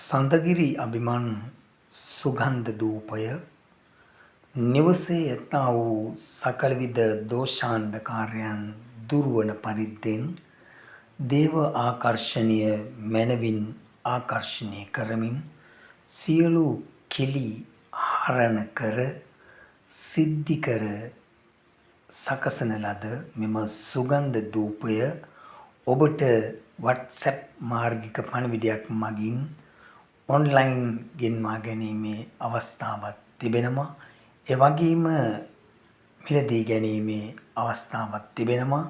සඳගිරි අභිමන් සුගන්ධ දූපය නිවසේ ඇත්තා වූ සකලවිධ දෝෂාන්ධකාරයන් දුර්වන පරිද්දෙන් දේව ආකර්ෂණීය මැනවින් ආකර්ෂණය කරමින් සියලු කෙලි හරණ කර සිද්ධි කර සකසන ලද මෙම සුගන්ධ දූපය ඔබට WhatsApp මාර්ගික පණිවිඩයක් මගින් ඔන්ලයින් ගෙන්වා ගැනීමේ අවස්ථාවක් තිබෙනවා. ඒ වගේම මිලදී ගැනීමේ අවස්ථාවක් තිබෙනවා.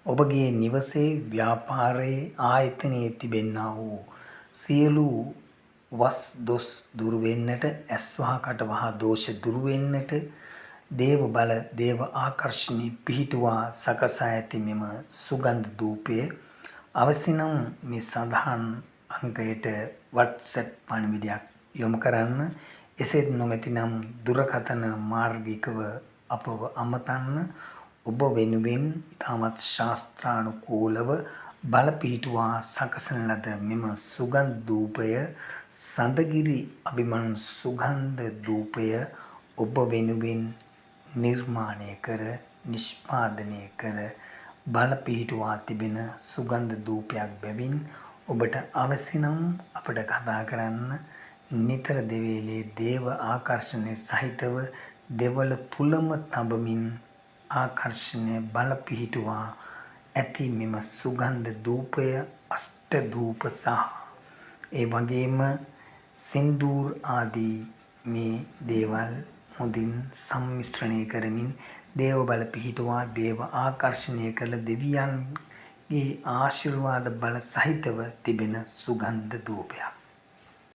ඔබගේ නිවසේ ව්‍යාපාරයේ ආයතනයේ තිබෙන්නා වූ සියලු වස් දොස් දුරු වෙන්නට, ඇස් වහ කට වහ දෝෂ දුරු වෙන්නට දේව බල දේව ආකර්ෂණී පිහිටුවා සකසා ඇති මෙම සුගන්ධ දූපය අවශ්‍ය නම් මේ සඳහන් අංකයට WhatsApp පණිවිඩයක් යොමු කරන්න. එසේත් නොමැතිනම් දුරකථන මාර්ගිකව අපව අමතන්න. ඔබ වෙනුවෙන් ඉතාමත් ශාස්ත්‍රානුකූලව බල පිහිටුවා සකසන ලද මෙම සුගන්ධ දූපය සඳගිරි අභිමන් සුගන්ධ දූපය ඔබ වෙනුවෙන් නිර්මාණය කර නිෂ්පාදනය කර බල පිහිටුවා තිබෙන සුගන්ධ දූපයක් බැවින් ඔබට අවශ්‍ය නම් අපට කතා කරන්න. නිතර දෙවේලේ දේව ආකර්ෂණය සහිතව දෙවල තුලම තබමින් ආකර්ෂණය බල පිහිටුවා ඇති මෙම සුගන්ධ දූපය අෂ්ට දූප සහ ඒ වගේම සින්දූර් ආදී මේ දේවල් හොඳින් සම්මිශ්‍රණය කරමින් දේව බල පිහිටුවා දේව ආකර්ෂණය කළ දෙවියන්ගේ ආශිර්වාද බල සහිතව තිබෙන සුගන්ධ දූපයක්.